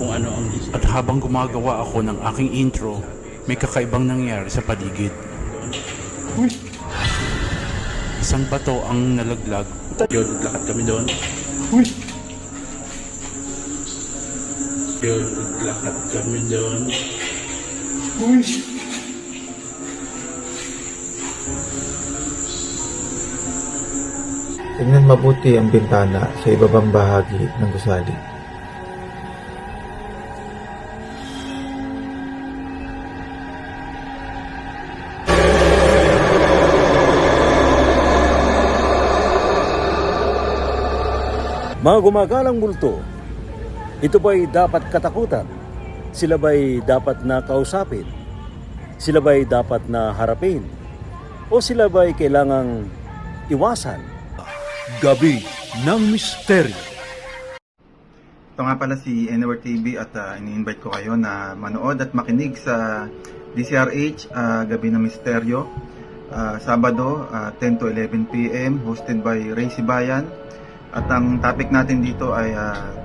kung ano ang isip. At habang gumagawa ako ng aking intro, may kakaibang nangyari sa paligid. Uy! Isang bato ang nalaglag. Yun, naglakad kami doon. Uy! Yun, naglakad kami doon. Uy! Tingnan mabuti ang bintana sa ibabang bahagi ng gusali. Mga gumagalang multo, ito ba'y dapat katakutan? Sila ba'y dapat na kausapin? Sila ba'y dapat na harapin? O sila ba'y kailangang iwasan? Gabi ng Misteryo. Ito nga pala si Anywhere TV at ini-invite ko kayo na manood at makinig sa DCRH Gabi ng Misteryo. Sabado 10 to 11 p.m. hosted by Ray Sibayan. At ang topic natin dito ay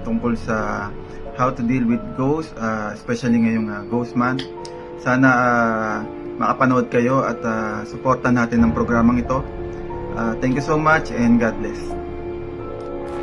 tungkol sa how to deal with ghosts, especially ngayong Ghost Month. Sana makapanood kayo at supportan natin ang programang ito. Thank you so much and God bless.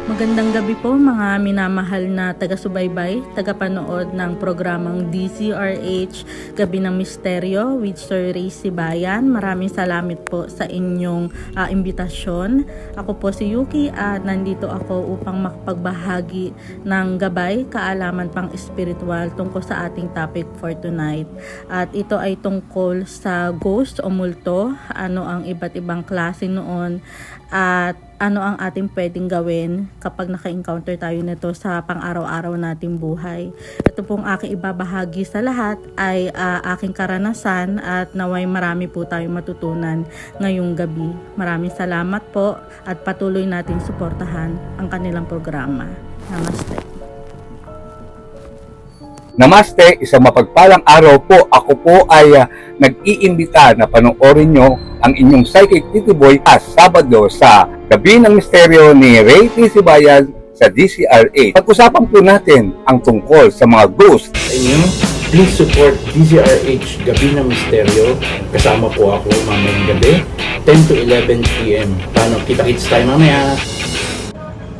Magandang gabi po mga minamahal na taga-subaybay, taga-panood ng programang DCRH Gabi ng Misteryo with Sir Ray Sibayan. Maraming salamat po sa inyong imbitasyon. Ako po si Yuki at nandito ako upang makapagbahagi ng gabay, kaalaman pang espiritual tungkol sa ating topic for tonight. At ito ay tungkol sa ghost o multo, ano ang iba't ibang klase noon at ano ang ating pwedeng gawin kapag naka-encounter tayo nito sa pang-araw-araw nating buhay. Ito pong aking ibabahagi sa lahat ay aking karanasan at naway marami po tayong matutunan ngayong gabi. Maraming salamat po at patuloy nating suportahan ang kanilang programa. Namaste. Namaste, isang mapagpalang araw po. Ako po ay nag-iimbita na panoorin nyo ang inyong Psychic Tito Boy Sabado sa Gabi ng Misteryo ni Ray T. Sibayan sa DCRH. Pag-usapan po natin ang tungkol sa mga ghost. Please support DCRH Gabi ng Misteryo. Kasama po ako mamayang gabi, 10 to 11 p.m. Paano? Kita-kits tayo mamaya.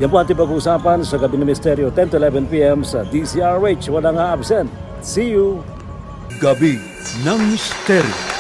Yan po ating pag-uusapan sa Gabi ng Misteryo, 10 to 11 p.m. sa DCRH. Walang absent. See you! Gabi ng Misteryo.